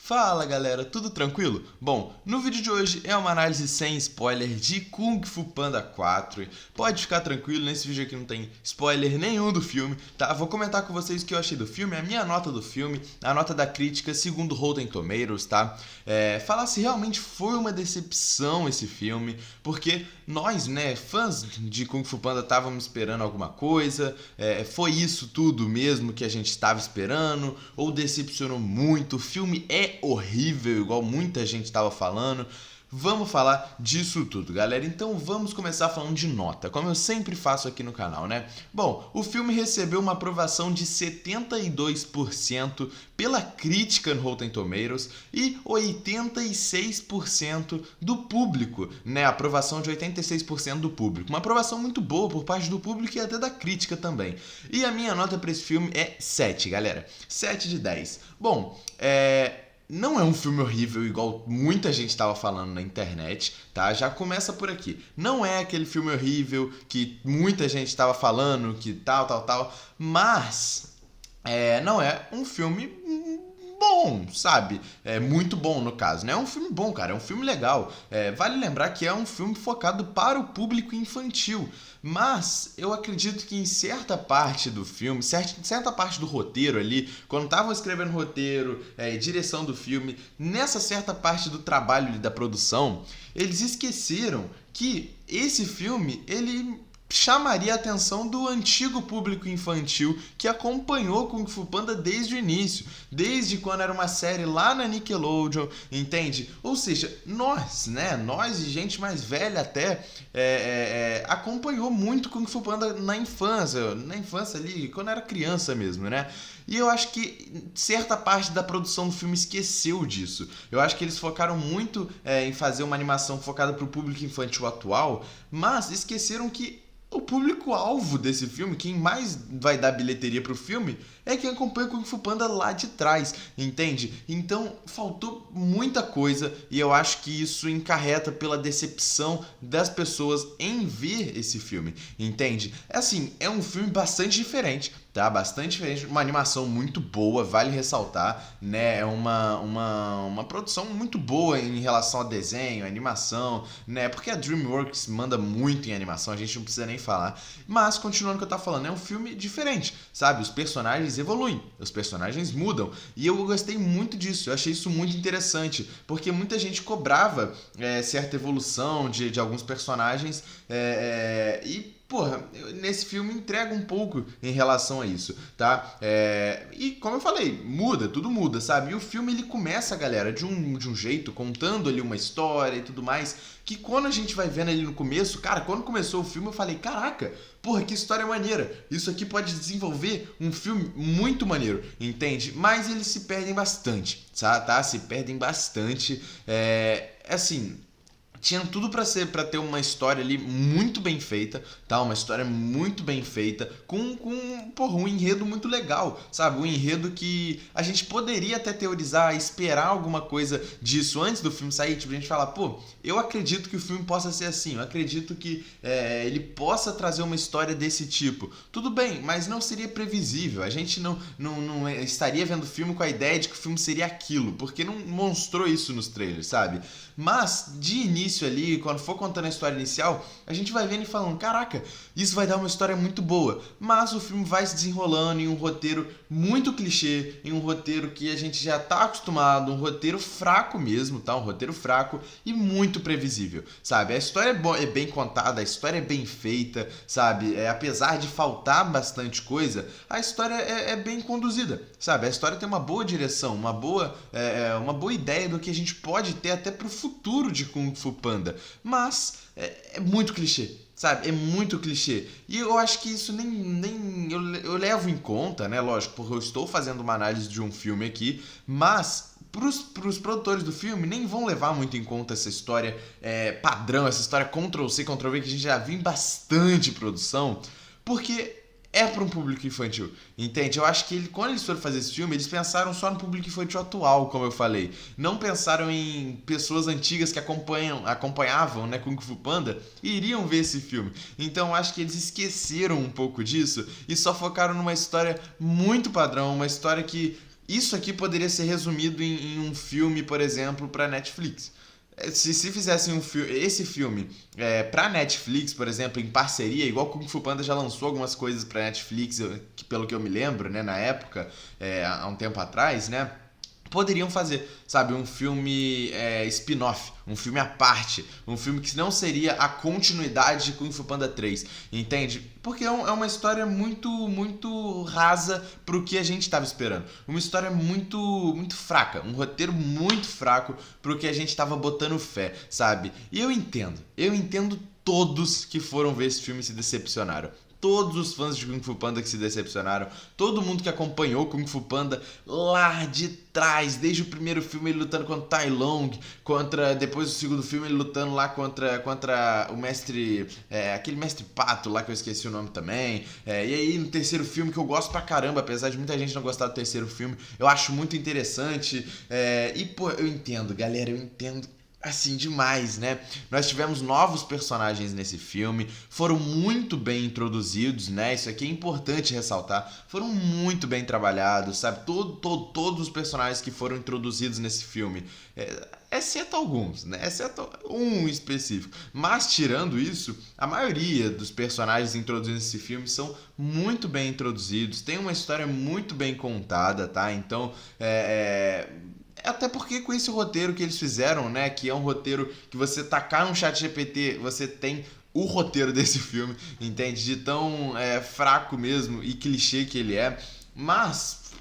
Fala galera, tudo tranquilo? Bom, no vídeo de hoje é uma análise sem spoiler de Kung Fu Panda 4. Pode ficar tranquilo, nesse vídeo aqui não tem spoiler nenhum do filme, tá? Vou comentar com vocês o que eu achei do filme, a minha nota do filme, a nota da crítica segundo Rotten Tomatoes, tá? Falar se realmente foi uma decepção esse filme, porque nós, né, fãs de Kung Fu Panda, estávamos esperando alguma coisa, foi isso tudo mesmo que a gente estava esperando, ou decepcionou muito, o filme é horrível, igual muita gente estava falando. Vamos falar disso tudo, galera. Então vamos começar falando de nota, como eu sempre faço aqui no canal, né? Bom, o filme recebeu uma aprovação de 72% pela crítica no Rotten Tomatoes e 86% do público, né? Aprovação de 86% do público. Uma aprovação muito boa por parte do público e até da crítica também. E a minha nota para esse filme é 7, galera. 7 de 10. Bom, não é um filme horrível, igual muita gente estava falando na internet, tá? Já começa por aqui. Não é aquele filme horrível que muita gente estava falando, que tal, mas não é um filme bom, sabe? É muito bom no caso, né? É um filme bom, cara, é um filme legal. Vale lembrar que é um filme focado para o público infantil, mas eu acredito que em certa parte do filme, certa parte do roteiro ali, quando estavam escrevendo o roteiro, direção do filme, nessa certa parte do trabalho ali da produção, eles esqueceram que esse filme, ele chamaria a atenção do antigo público infantil que acompanhou Kung Fu Panda desde o início, desde quando era uma série lá na Nickelodeon, entende? Ou seja, nós e gente mais velha até, acompanhou muito Kung Fu Panda na infância ali, quando era criança mesmo, né? E eu acho que certa parte da produção do filme esqueceu disso. Eu acho que eles focaram muito em fazer uma animação focada para o público infantil atual, mas esqueceram que o público-alvo desse filme, quem mais vai dar bilheteria pro filme, é quem acompanha o Kung Fu Panda lá de trás, entende? Então, faltou muita coisa e eu acho que isso encarreta pela decepção das pessoas em ver esse filme, entende? É um filme bastante diferente, tá? Bastante diferente, uma animação muito boa, vale ressaltar, né? É uma produção muito boa em relação a desenho, animação, né? Porque a DreamWorks manda muito em animação, a gente não precisa nem falar. Mas, continuando o que eu tava falando, é um filme diferente, sabe? Os personagens evoluem, os personagens mudam. E eu gostei muito disso, eu achei isso muito interessante, porque muita gente cobrava certa evolução de alguns personagens e porra, nesse filme entrega um pouco em relação a isso, tá? E como eu falei, tudo muda, sabe? E o filme ele começa, galera, de um jeito, contando ali uma história e tudo mais, que quando a gente vai vendo ali no começo, cara, quando começou o filme eu falei, caraca, porra, que história maneira, isso aqui pode desenvolver um filme muito maneiro, entende? Mas eles se perdem bastante, tá? Se perdem bastante, tinha tudo pra ter uma história ali muito bem feita, tá? Uma história muito bem feita, com um enredo muito legal, sabe? Um enredo que a gente poderia até teorizar, esperar alguma coisa disso antes do filme sair, tipo, a gente falar, pô, eu acredito que o filme possa ser assim, eu acredito que ele possa trazer uma história desse tipo. Tudo bem, mas não seria previsível, a gente não estaria vendo o filme com a ideia de que o filme seria aquilo, porque não mostrou isso nos trailers, sabe? Mas, de início ali, quando for contando a história inicial, a gente vai vendo e falando, caraca, isso vai dar uma história muito boa. Mas o filme vai se desenrolando em um roteiro muito clichê, em um roteiro que a gente já tá acostumado, um roteiro fraco mesmo, tá? Um roteiro fraco e muito previsível, sabe? A história é bem contada, a história é bem feita, sabe? Apesar de faltar bastante coisa, a história é bem conduzida, sabe? A história tem uma boa direção, uma boa ideia do que a gente pode ter até pro futuro de Kung Fu Panda, mas é muito clichê, sabe? É muito clichê. E eu acho que isso nem eu levo em conta, né? Lógico, porque eu estou fazendo uma análise de um filme aqui, mas pros produtores do filme nem vão levar muito em conta essa história padrão, essa história Ctrl-C, Ctrl-V que a gente já viu em bastante produção, porque é para um público infantil, entende? Eu acho que quando eles foram fazer esse filme, eles pensaram só no público infantil atual, como eu falei. Não pensaram em pessoas antigas que acompanhavam, né, Kung Fu Panda e iriam ver esse filme. Então eu acho que eles esqueceram um pouco disso e só focaram numa história muito padrão, uma história que Isso aqui poderia ser resumido em um filme, por exemplo, para Netflix. Se fizessem esse filme pra Netflix, por exemplo, em parceria, igual Kung Fu Panda já lançou algumas coisas pra Netflix, pelo que eu me lembro, né, na época, há um tempo atrás, né? Poderiam fazer, sabe, um filme spin-off, um filme à parte, um filme que não seria a continuidade de Kung Fu Panda 3, entende? Porque é uma história muito rasa pro que a gente estava esperando. Uma história muito fraca, um roteiro muito fraco pro que a gente estava botando fé, sabe? E eu entendo todos que foram ver esse filme e se decepcionaram. Todos os fãs de Kung Fu Panda que se decepcionaram, todo mundo que acompanhou Kung Fu Panda lá de trás, desde o primeiro filme ele lutando contra Tai Long, depois do segundo filme ele lutando lá contra o mestre, aquele mestre pato lá que eu esqueci o nome também, e aí no terceiro filme que eu gosto pra caramba, apesar de muita gente não gostar do terceiro filme, eu acho muito interessante, e pô, eu entendo, galera, eu entendo assim, demais, né? Nós tivemos novos personagens nesse filme, foram muito bem introduzidos, né? Isso aqui é importante ressaltar. Foram muito bem trabalhados, sabe? Todos os personagens que foram introduzidos nesse filme, exceto alguns, né? Exceto um específico. Mas, tirando isso, a maioria dos personagens introduzidos nesse filme são muito bem introduzidos, tem uma história muito bem contada, tá? Então, até porque com esse roteiro que eles fizeram, né, que é um roteiro que você tacar no chat GPT, você tem o roteiro desse filme, entende? De tão fraco mesmo e clichê que ele é, mas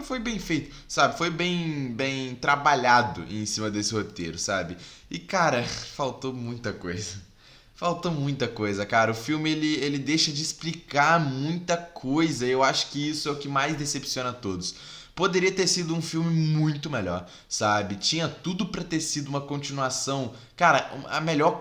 foi bem feito, sabe? Foi bem trabalhado em cima desse roteiro, sabe? E cara, faltou muita coisa. Faltou muita coisa, cara. O filme ele deixa de explicar muita coisa. Eu acho que isso é o que mais decepciona a todos. Poderia ter sido um filme muito melhor, sabe? Tinha tudo pra ter sido uma continuação, cara, a melhor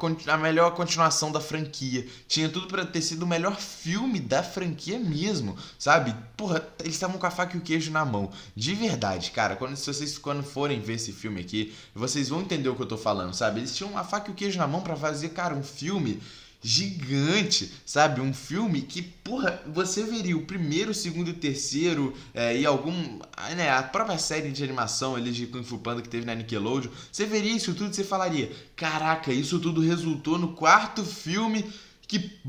continuação da franquia. Tinha tudo pra ter sido o melhor filme da franquia mesmo, sabe? Porra, eles estavam com a faca e o queijo na mão. De verdade, cara, se vocês forem ver esse filme aqui, vocês vão entender o que eu tô falando, sabe? Eles tinham a faca e o queijo na mão pra fazer, cara, um filme gigante, sabe? Um filme que, porra, você veria o primeiro, o segundo e o terceiro e a própria série de animação ali de Kung Fu Panda que teve na Nickelodeon, você veria isso tudo e você falaria, caraca, isso tudo resultou no quarto filme que,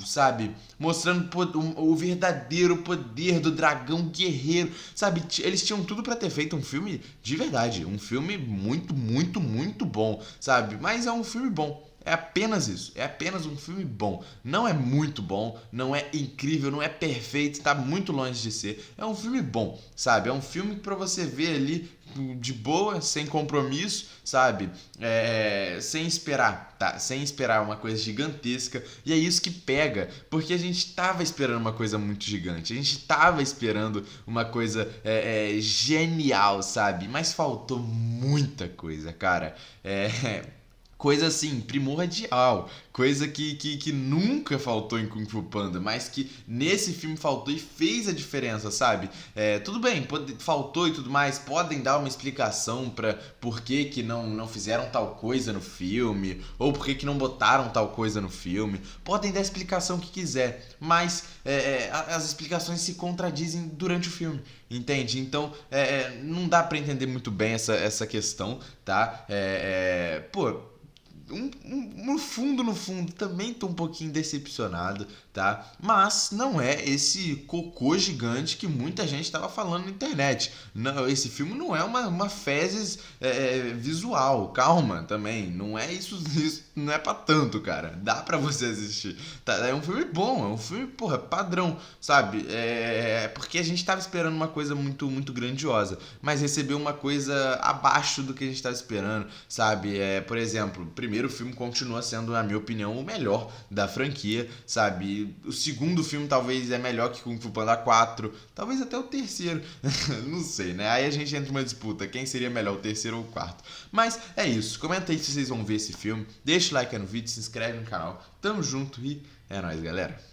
sabe, mostrando o verdadeiro poder do dragão guerreiro, sabe, eles tinham tudo pra ter feito um filme de verdade, um filme muito bom, sabe, mas é um filme bom. É apenas isso, é apenas um filme bom. Não é muito bom, não é incrível, não é perfeito, tá muito longe de ser. É um filme bom, sabe? É um filme pra você ver ali de boa, sem compromisso, sabe? Sem esperar, tá? Sem esperar uma coisa gigantesca. E é isso que pega, porque a gente tava esperando uma coisa muito gigante. A gente tava esperando uma coisa genial, sabe? Mas faltou muita coisa, cara. Coisa assim, primordial, coisa que nunca faltou em Kung Fu Panda, mas que nesse filme faltou e fez a diferença, sabe? Tudo bem, faltou e tudo mais, podem dar uma explicação pra por que não fizeram tal coisa no filme, ou por que não botaram tal coisa no filme, podem dar a explicação que quiser, mas as explicações se contradizem durante o filme, entende? Então, não dá pra entender muito bem essa questão, tá? Pô, no fundo, também tô um pouquinho decepcionado, tá? Mas não é esse cocô gigante que muita gente estava falando na internet. Não, esse filme não é uma fezes visual, calma também. Não é isso não é pra tanto, cara. Dá pra você assistir. Tá? É um filme bom, é um filme, porra, padrão, sabe? Porque a gente tava esperando uma coisa muito grandiosa, mas recebeu uma coisa abaixo do que a gente tava esperando, sabe? Por exemplo, primeiro o filme continua sendo, na minha opinião, o melhor da franquia, sabe? O segundo filme talvez é melhor que Kung Fu Panda 4, talvez até o terceiro, não sei, né? Aí a gente entra numa disputa, quem seria melhor, o terceiro ou o quarto? Mas é isso, comenta aí se vocês vão ver esse filme, deixa o like aí no vídeo, se inscreve no canal, tamo junto e é nóis, galera!